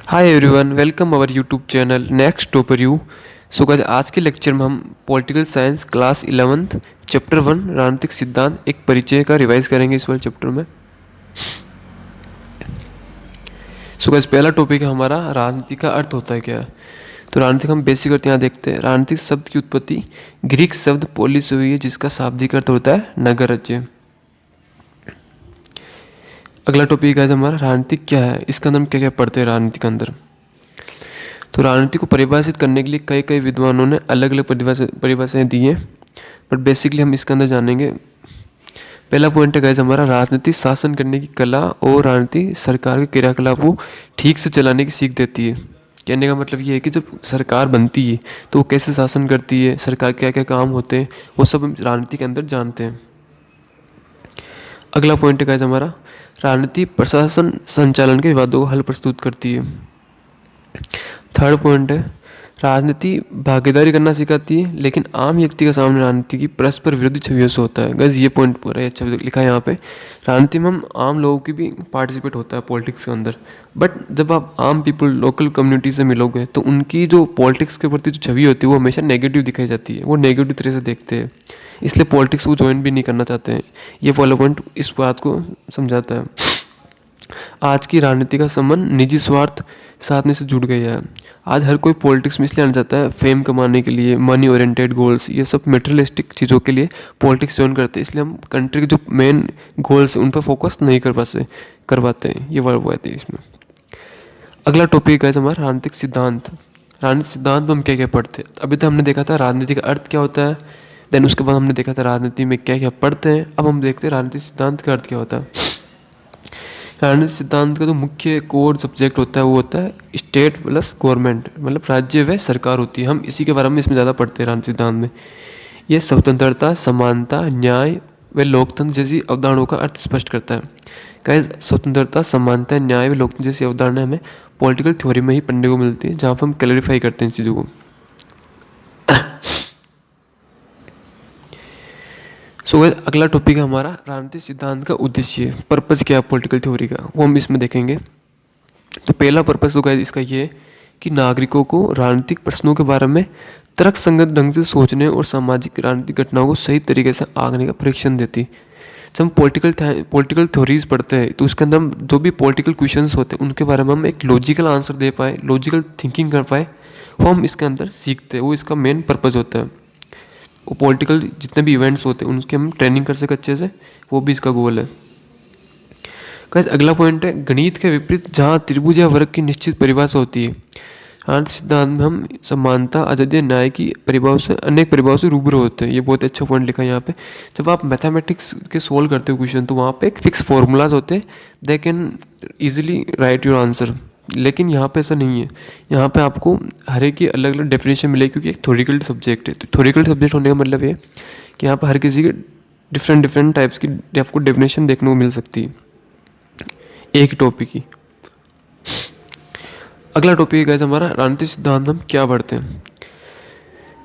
Hi everyone, welcome our YouTube channel next topper you. So guys, आज के lecture में हम political science class 11th chapter 1 राजनीतिक सिद्धांत एक परिचय का रिवाइज करेंगे इस वाले चैप्टर में। सो गाइस, पहला टॉपिक है हमारा राजनीति का अर्थ होता है क्या है। तो राजनीतिक हम बेसिक अर्थ यहाँ देखते हैं। राजनीतिक शब्द की उत्पत्ति ग्रीक शब्द पोलिस से हुई है, जिसका शाब्दिक अर्थ होता है नगर राज्य। अगला टॉपिक है हमारा राजनीतिक क्या है, इसके अंदर हम क्या क्या पढ़ते हैं राजनीति के अंदर। तो राजनीति को परिभाषित करने के लिए कई कई विद्वानों ने अलग अलग परिभाषाएं दी हैं, बट बेसिकली हम इसके अंदर जानेंगे। पहला पॉइंट है गाइस हमारा राजनीति शासन करने की कला और राजनीति सरकार के क्रियाकलाप को ठीक से चलाने की सीख देती है। कहने का मतलब ये है कि जब सरकार बनती है तो वो कैसे शासन करती है, सरकार क्या क्या काम होते हैं, वो सब हम राजनीति के अंदर जानते हैं। अगला पॉइंट है गाइस हमारा राजनीति प्रशासन संचालन के विवादों को हल प्रस्तुत करती है। थर्ड पॉइंट है राजनीति भागीदारी करना सिखाती है, लेकिन आम व्यक्ति के सामने राजनीति की परस्पर विरोधी छवियों से होता है। गैस ये पॉइंट पूरा है, अच्छा लिखा है यहाँ पे। राजनीति में हम आम लोगों की भी पार्टिसिपेट होता है पॉलिटिक्स के अंदर, बट जब आप आम पीपल लोकल कम्युनिटी से मिलोगे तो उनकी जो पॉलिटिक्स के प्रति जो छवि होती है वो हमेशा नेगेटिव दिखाई जाती है, वो नेगेटिव तरह से देखते हैं, इसलिए पॉलिटिक्स को ज्वाइन भी नहीं करना चाहते हैं। ये फॉलो पॉइंट इस बात को समझाता है। आज की राजनीति का संबंध निजी स्वार्थ साधने से जुड़ गया है। आज हर कोई पॉलिटिक्स में इसलिए आना चाहता है फेम कमाने के लिए, मनी ओरिएंटेड गोल्स, ये सब मटेरियलिस्टिक चीज़ों के लिए पॉलिटिक्स ज्वाइन करते हैं। इसलिए हम कंट्री के जो मेन गोल्स हैं उन पर फोकस नहीं कर पाते हैं। ये वर्ड आती है इसमें। अगला टॉपिक है हमारा राजनीतिक सिद्धांत। राजनीतिक सिद्धांत में हम क्या क्या पढ़ते हैं। अभी तक हमने देखा था राजनीति का अर्थ क्या होता है, देन उसके बाद हमने देखा था राजनीति में क्या क्या पढ़ते हैं। अब हम देखते हैं राजनीतिक सिद्धांत का अर्थ क्या होता है। राजनीतिक सिद्धांत का जो मुख्य कोर सब्जेक्ट होता है वो होता है स्टेट प्लस गवर्नमेंट, मतलब राज्य व सरकार होती है। हम इसी के बारे में इसमें ज़्यादा पढ़ते हैं राजनीतिक सिद्धांत में। ये स्वतंत्रता, समानता, न्याय व लोकतंत्र जैसी अवधारणाओं का अर्थ स्पष्ट करता है। गाइस, स्वतंत्रता, समानता, न्याय व लोकतंत्र जैसी अवधारणा हमें पॉलिटिकल थ्योरी में ही पढ़ने को मिलती है, जहाँ पर हम क्लैरिफाई करते हैं इन चीज़ों को। सो गाइस, अगला टॉपिक है हमारा राजनीतिक सिद्धांत का उद्देश्य, पर्पस क्या है पॉलिटिकल थ्योरी का, वो हम इसमें देखेंगे। तो पहला पर्पस तो गाइस इसका ये है कि नागरिकों को राजनीतिक प्रश्नों के बारे में तर्कसंगत ढंग से सोचने और सामाजिक राजनीतिक घटनाओं को सही तरीके से आंकने का परीक्षण देती। जब हम पॉलिटिकल थ्योरीज पढ़ते हैं तो उसके अंदर हम जो भी पॉलिटिकल क्वेश्चंस होते हैं उनके बारे में हम एक लॉजिकल आंसर दे पाए, लॉजिकल थिंकिंग कर पाए, वो हम इसके अंदर सीखते हैं। वो इसका मेन पर्पज़ होता है। वो पॉलिटिकल जितने भी इवेंट्स होते हैं उनकी हम ट्रेनिंग कर सके अच्छे से, वो भी इसका गोल है। गाइस, अगला पॉइंट है गणित के विपरीत जहाँ त्रिभुज या वर्ग की निश्चित परिभाषा होती है। राजनीतिक सिद्धांत में हम समानता, आजादी, न्याय की परिभाषा से अनेक परिभाषाओं से रूबरू होते हैं। ये बहुत अच्छा पॉइंट लिखा है यहाँ पे। जब आप मैथमेटिक्स के सोल्व करते हो क्वेश्चन तो वहाँ पे एक फिक्स फॉर्मूलाज होते हैं, they can easily right your answer. लेकिन यहाँ पे ऐसा नहीं है। यहाँ पे आपको हर एक की अलग अलग डेफिनेशन मिलेगी, क्योंकि एक थ्योरिकल सब्जेक्ट है। तो थ्योरिकल सब्जेक्ट होने का मतलब ये कि यहाँ पर हर किसी के डिफरेंट टाइप्स की आपको डेफिनेशन देखने को मिल सकती है एक ही टॉपिक की। अगला टॉपिक है हमारा राजनीतिक सिद्धांत हम क्या पढ़ते हैं।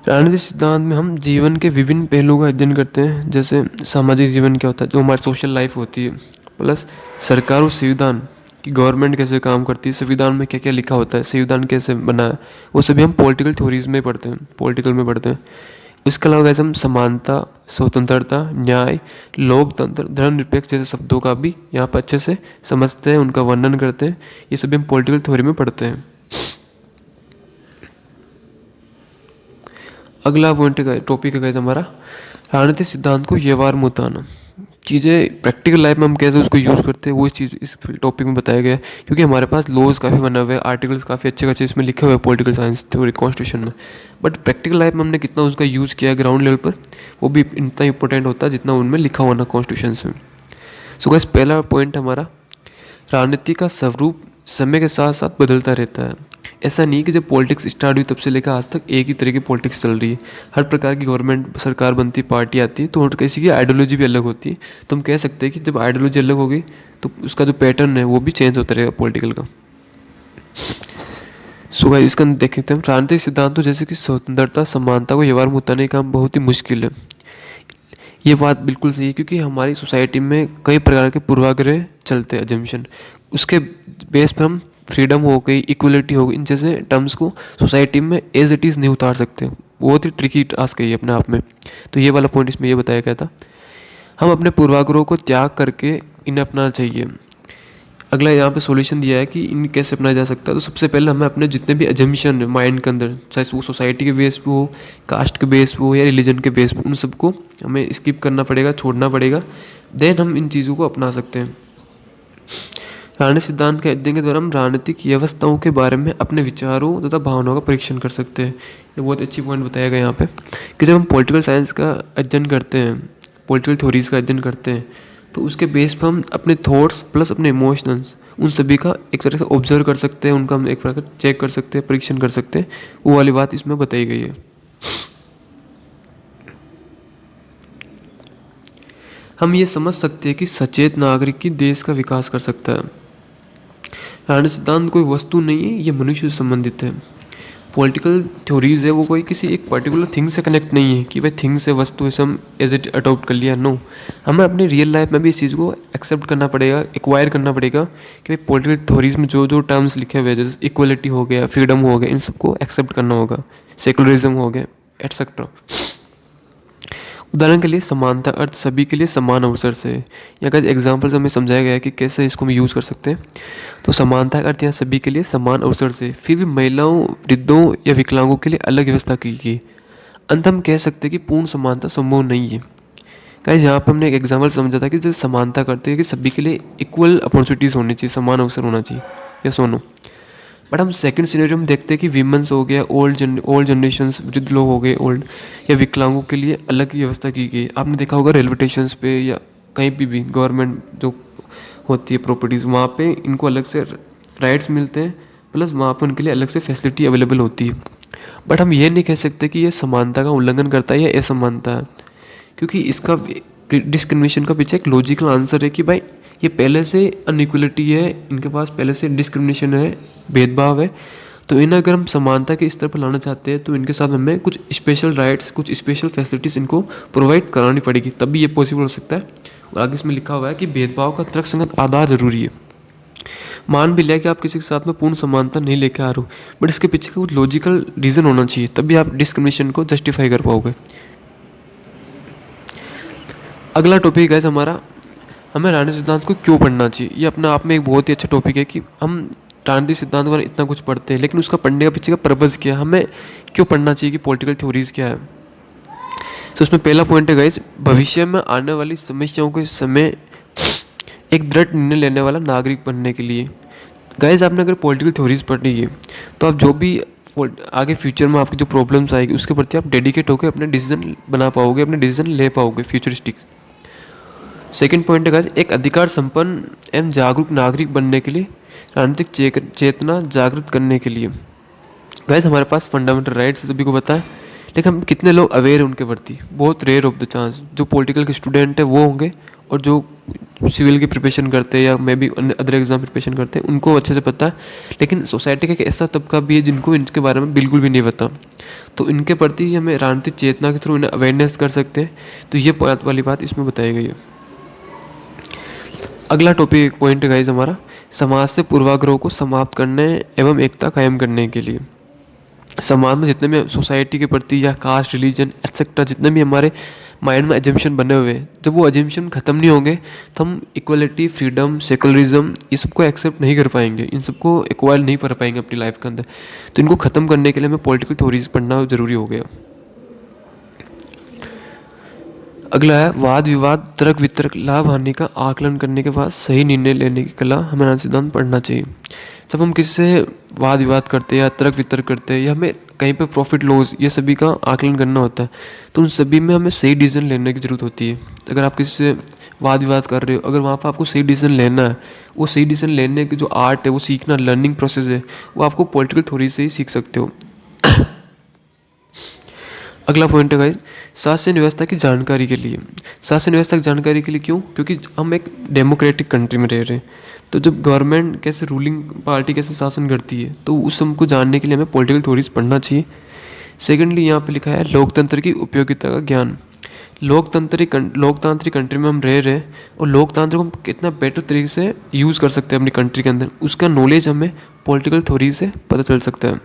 राजनीतिक सिद्धांत में हम जीवन के विभिन्न पहलुओं का अध्ययन करते हैं, जैसे सामाजिक जीवन क्या होता है, जो हमारी सोशल लाइफ होती है, प्लस सरकार और संविधान कि गवर्नमेंट कैसे काम करती है, संविधान में क्या क्या लिखा होता है, संविधान कैसे बना है, वो सभी हम पॉलिटिकल थ्योरीज में पढ़ते हैं, पॉलिटिकल में पढ़ते हैं। इसके अलावा कैसे हम समानता, स्वतंत्रता, न्याय, लोकतंत्र, धर्मनिरपेक्ष जैसे शब्दों का भी यहाँ पर अच्छे से समझते हैं, उनका वर्णन करते हैं। ये सभी हम पॉलिटिकल थ्योरी में पढ़ते हैं। अगला पॉइंट का टॉपिक है हमारा राजनीतिक सिद्धांत को व्यवहार में उतारना। चीज़ें प्रैक्टिकल लाइफ में हम कैसे उसको यूज़ करते हैं वो चीज़ इस टॉपिक में बताया गया है, क्योंकि हमारे पास लॉज काफ़ी बने हुए हैं, आर्टिकल्स काफ़ी अच्छे अच्छे इसमें लिखे हुए हैं पॉलिटिकल साइंस थ्योरी कॉन्स्टिट्यूशन में, बट प्रैक्टिकल लाइफ में हमने कितना उसका यूज़ किया ग्राउंड लेवल पर वो भी इतना इंपॉर्टेंट होता है जितना उनमें लिखा हुआ ना कॉन्स्टिट्यूशन में। सो गाइस, पहला पॉइंट हमारा राजनीति का स्वरूप समय के साथ साथ बदलता रहता है। ऐसा नहीं कि जब पॉलिटिक्स स्टार्ट हुई तब से लेकर आज तक एक ही तरह की पॉलिटिक्स चल रही है। हर प्रकार की गवर्नमेंट सरकार बनती, पार्टी आती है, तो हर किसी की आइडियोलॉजी भी अलग होती है। तो हम कह सकते हैं कि जब आइडियोलॉजी अलग होगी तो उसका जो पैटर्न है वो भी चेंज होता रहेगा पॉलिटिकल का। सो गाइस, इसका देखते हैं राजनीतिक सिद्धांतों जैसे कि स्वतंत्रता, समानता को व्यवहार में उतारने का काम बहुत ही मुश्किल है। ये बात बिल्कुल सही है, क्योंकि हमारी सोसाइटी में कई प्रकार के पूर्वाग्रह चलते हैं, अजम्पशन, उसके बेस पर हम फ्रीडम हो गई, इक्वलिटी हो गई, इन जैसे टर्म्स को सोसाइटी में एज इट इज़ नहीं उतार सकते। बहुत ही ट्रिकी टास्क है ये अपने आप में। तो ये वाला पॉइंट इसमें ये बताया गया था। हम अपने पूर्वाग्रहों को त्याग करके इन्हें अपनाना चाहिए। अगला यहाँ पे सॉल्यूशन दिया है कि इन कैसे अपनाया जा सकता है। तो सबसे पहले हमें अपने जितने भी एजम्पशन है माइंड के अंदर, चाहे वो सोसाइटी के बेस पे हो, कास्ट के बेस पे हो या रिलीजन के बेस पे, उन सबको हमें स्किप करना पड़ेगा, छोड़ना पड़ेगा। देन हम इन चीज़ों को अपना सकते हैं। राजनीतिक सिद्धांत के अध्ययन के द्वारा हम राजनीतिक व्यवस्थाओं के बारे में अपने विचारों तथा भावनाओं का परीक्षण कर सकते हैं। ये बहुत अच्छी पॉइंट बताया गया यहाँ पे कि जब हम पॉलिटिकल साइंस का अध्ययन करते हैं, पॉलिटिकल थ्योरीज का अध्ययन करते हैं, तो उसके बेस पर हम अपने थॉट्स प्लस अपने इमोशंस उन सभी का एक तरह से ऑब्जर्व कर सकते हैं, उनका हम एक प्रकार चेक कर सकते हैं, परीक्षण कर सकते हैं। वो वाली बात इसमें बताई गई है। हम ये समझ सकते हैं कि सचेत नागरिक ही देश का विकास कर सकता है। राजनीतिक सिद्धांत कोई वस्तु नहीं है, ये मनुष्य से संबंधित है। पॉलिटिकल थ्योरीज है वो कोई किसी एक पर्टिकुलर थिंग से कनेक्ट नहीं है कि भाई थिंग से वस्तु ऐसे हम एज इट अडॉप्ट कर लिया। नो, हमें अपनी रियल लाइफ में भी इस चीज़ को एक्सेप्ट करना पड़ेगा, एक्वायर करना पड़ेगा कि भाई पॉलिटिकल थ्योरीज में जो जो टर्म्स लिखे हुए हैं, जैसे इक्वलिटी हो गया, फ्रीडम हो गया, इन सबको एक्सेप्ट करना होगा, सेकुलरिज्म हो गया, एटसेट्रा। उदाहरण के लिए समानता अर्थ सभी के लिए समान अवसर से, या अगर एग्जाम्पल से हमें समझाया गया है कि कैसे इसको हम यूज़ कर सकते हैं। तो समानता अर्थ यहाँ सभी के लिए समान अवसर से, फिर भी महिलाओं, वृद्धों या विकलांगों के लिए अलग व्यवस्था की गई। अंत हम कह सकते हैं कि पूर्ण समानता संभव नहीं है। गाइस यहाँ पर हमने एक एग्जाम्पल समझा था कि जो समानता करते हैं कि सभी के लिए इक्वल अपॉर्चुनिटीज़ होनी चाहिए, समान अवसर होना चाहिए, या सोनो। बट हम सेकंड सिनेरियो में देखते हैं कि वीमेंस हो गया, ओल्ड जनरेशन्स, वृद्ध लोग हो गए ओल्ड, या विकलांगों के लिए अलग व्यवस्था की गई। आपने देखा होगा रेलवे स्टेशन पे या कहीं भी गवर्नमेंट जो होती है प्रॉपर्टीज़, वहाँ पे इनको अलग से राइट्स मिलते हैं, प्लस वहाँ पे उनके लिए अलग से फैसिलिटी अवेलेबल होती है। बट हम ये नहीं कह सकते कि ये समानता का उल्लंघन करता है या असमानता है, क्योंकि इसका डिस्क्रिमिनेशन का पीछे एक लॉजिकल आंसर है कि भाई ये पहले से अनइक्वलिटी है, इनके पास पहले से डिस्क्रिमिनेशन है, भेदभाव है। तो इन्हें अगर हम समानता के स्तर पर लाना चाहते हैं तो इनके साथ हमें कुछ स्पेशल राइट्स, कुछ स्पेशल फैसिलिटीज़ इनको प्रोवाइड करानी पड़ेगी, तभी ये पॉसिबल हो सकता है। और आगे इसमें लिखा हुआ है कि भेदभाव का तर्कसंगत आधार जरूरी है। मान भी लिया कि आप किसी के साथ में पूर्ण समानता नहीं लेकर आ रहे हो, बट इसके पीछे का कुछ लॉजिकल रीज़न होना चाहिए, तभी आप डिस्क्रिमिनेशन को जस्टिफाई कर पाओगे। अगला टॉपिक है हमारा, हमें राजनीतिक सिद्धांत को क्यों पढ़ना चाहिए। ये अपने आप में एक बहुत ही अच्छा टॉपिक है कि हम राजनीतिक सिद्धांत के बारे में इतना कुछ पढ़ते हैं, लेकिन उसका पढ़ने का पीछे का पर्पज़ क्या है, हमें क्यों पढ़ना चाहिए कि पॉलिटिकल थ्योरीज क्या है। तो उसमें पहला पॉइंट है गाइस, भविष्य में आने वाली समस्याओं के समय एक दृढ़ निर्णय लेने वाला नागरिक बनने के लिए। गाइस आपने अगर पॉलिटिकल थ्योरीज पढ़नी है तो आप जो भी आगे फ्यूचर में आपकी जो प्रॉब्लम्स आएगी उसके प्रति आप डेडिकेट होकर अपने डिसीजन बना पाओगे, अपने डिसीजन ले पाओगे फ्यूचरिस्टिक। सेकंड पॉइंट है गाइस, एक अधिकार संपन्न एवं जागरूक नागरिक बनने के लिए, राजनीतिक चेतना जागृत करने के लिए। गाइस हमारे पास फंडामेंटल राइट्स सभी को पता है, लेकिन हम कितने लोग अवेयर हैं उनके प्रति, बहुत रेयर ऑफ द चांस। जो पॉलिटिकल के स्टूडेंट है वो होंगे, और जो सिविल की प्रिपरेशन करते हैं या may be other exam preparation करते हैं उनको अच्छे से पता है। लेकिन सोसाइटी का एक ऐसा तबका भी है जिनको इनके बारे में बिल्कुल भी नहीं पता, तो इनके प्रति हमें राजनीतिक चेतना के थ्रू इन्हें अवेयरनेस कर सकते हैं। तो ये बात वाली बात इसमें बताई गई है। अगला टॉपिक पॉइंट है गाइस हमारा, समाज से पूर्वाग्रहों को समाप्त करने एवं एकता कायम करने के लिए। समाज में जितने भी सोसाइटी के प्रति या कास्ट, रिलीजन एक्सेट्रा जितने भी हमारे माइंड में एजम्पशन बने हुए हैं, जब वो एजम्पशन ख़त्म नहीं होंगे तो हम इक्वलिटी, फ्रीडम, सेकुलरिज्म ये सबको एक्सेप्ट नहीं कर पाएंगे, इन सबको एक्वायर नहीं कर पाएंगे अपनी लाइफ के अंदर। तो इनको ख़त्म करने के लिए हमें पॉलिटिकल थ्योरीज पढ़ना ज़रूरी हो गया। अगला है वाद विवाद, तर्क वितर्क, लाभ हानि का आकलन करने के बाद सही निर्णय लेने की कला हमें राजनीतिक सिद्धांत पढ़ना चाहिए। जब हम किसी से वाद विवाद करते हैं या तर्क वितर्क करते हैं या हमें कहीं पे प्रॉफिट लॉस ये सभी का आकलन करना होता है, तो उन सभी में हमें सही डिसीजन लेने की ज़रूरत होती है। अगर आप किसी से वाद विवाद कर रहे हो, अगर वहाँ पर आपको सही डिसीजन लेना है, वो सही डिसीजन लेने की जो आर्ट है, वो सीखना, लर्निंग प्रोसेस है, वो आपको पॉलिटिकल थ्योरी से ही सीख सकते हो। अगला पॉइंट है गाइस, शासन व्यवस्था की जानकारी के लिए। शासन व्यवस्था की जानकारी के लिए क्यों? क्योंकि हम एक डेमोक्रेटिक कंट्री में रह रहे हैं, तो जब गवर्नमेंट कैसे, रूलिंग पार्टी कैसे शासन करती है, तो उस हमको जानने के लिए हमें पॉलिटिकल थ्योरीज पढ़ना चाहिए। सेकेंडली यहाँ पे लिखा है लोकतंत्र की उपयोगिता का ज्ञान। लोकतांत्रिक कंट्री में हम रह रहे हैं और लोकतंत्र को हम कितना बेटर तरीके से यूज़ कर सकते हैं अपनी कंट्री के अंदर, उसका नॉलेज हमें पॉलिटिकल थ्योरी से पता चल सकता है।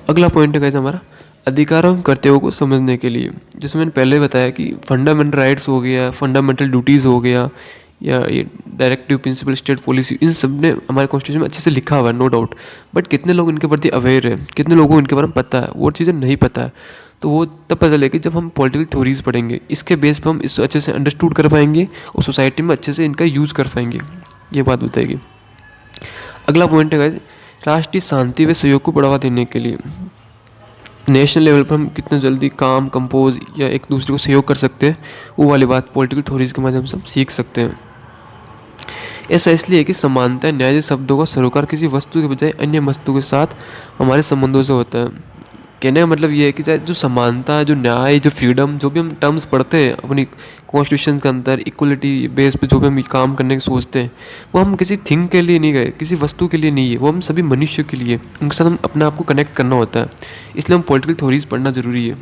अगला पॉइंट है गाइस हमारा अधिकारों एवं कर्तव्यों को समझने के लिए। जैसे मैंने पहले बताया कि फंडामेंटल राइट्स हो गया, फंडामेंटल ड्यूटीज़ हो गया, या ये डायरेक्टिव प्रिंसिपल स्टेट पॉलिसी, इन सब ने हमारे कॉन्स्टिट्यूशन में अच्छे से लिखा हुआ है, नो डाउट। बट कितने लोग इनके प्रति अवेयर है, कितने लोगों को इनके बारे में पता है, वो चीज़ें नहीं पता है। तो वो तब पता चलेगी जब हम पॉलिटिकल थ्योरीज पढ़ेंगे, इसके बेस पर हम इसको अच्छे से अंडरस्टूड कर पाएंगे और सोसाइटी में अच्छे से इनका यूज़ कर पाएंगे, ये बात बताएगी। अगला पॉइंट है गाइस राष्ट्रीय शांति व सहयोग को बढ़ावा देने के लिए नेशनल लेवल पर हम कितने जल्दी काम कंपोज या एक दूसरे को सहयोग कर सकते हैं, वो वाली बात पॉलिटिकल थ्योरीज के माध्यम से हम सीख सकते हैं। ऐसा इसलिए है कि समानता न्याय जैसे शब्दों का सरोकार किसी वस्तु के बजाय अन्य वस्तु के साथ हमारे संबंधों से होता है। कहने का मतलब ये है कि चाहे जो समानता, जो न्याय, जो फ्रीडम, जो भी हम टर्म्स पढ़ते हैं अपनी कॉन्स्टिट्यूशन के अंदर, इक्वलिटी बेस पे जो भी हम काम करने की सोचते हैं, वो हम किसी थिंग के लिए नहीं गए, किसी वस्तु के लिए नहीं है, वो हम सभी मनुष्य के लिए, उनके साथ हम अपने आप को कनेक्ट करना होता है। इसलिए हम पॉलिटिकल थ्योरीज पढ़ना ज़रूरी है।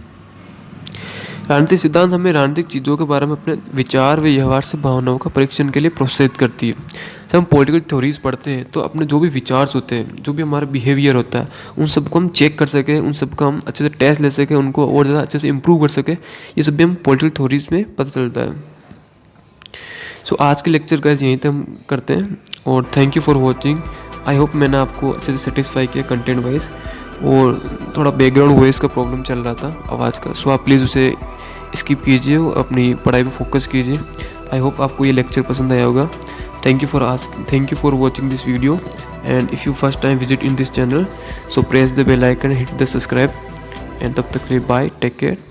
राजनीतिक सिद्धांत हमें राजनीतिक चीज़ों के बारे में अपने विचार व व्यवहार से भावनाओं का परीक्षण के लिए प्रोत्साहित करती है। जब हम पॉलिटिकल थ्योरीज पढ़ते हैं तो अपने जो भी विचार होते हैं, जो भी हमारा बिहेवियर होता है, उन सबको हम चेक कर सकें, उन सबका हम अच्छे से टेस्ट ले सकें, उनको और ज़्यादा अच्छे से इम्प्रूव कर सकें, ये सब भी हम पॉलिटिकल थ्योरीज में पता चलता है। सो आज के लेक्चर गाइस यहीं तक हम करते हैं और thank you for watching. I hope मैंने आपको अच्छे से सेटिस्फाई किया कंटेंट वाइज, और थोड़ा बैकग्राउंड वॉइस का प्रॉब्लम चल रहा था आवाज़ का, सो आप प्लीज़ उसे स्किप कीजिए और अपनी पढ़ाई पे फोकस कीजिए। आई होप आपको ये लेक्चर पसंद आया होगा। Thank you for watching this video, and if you first time visit in this channel, so press the bell icon, hit the subscribe, and तब तक के लिए बाय, टेक केयर।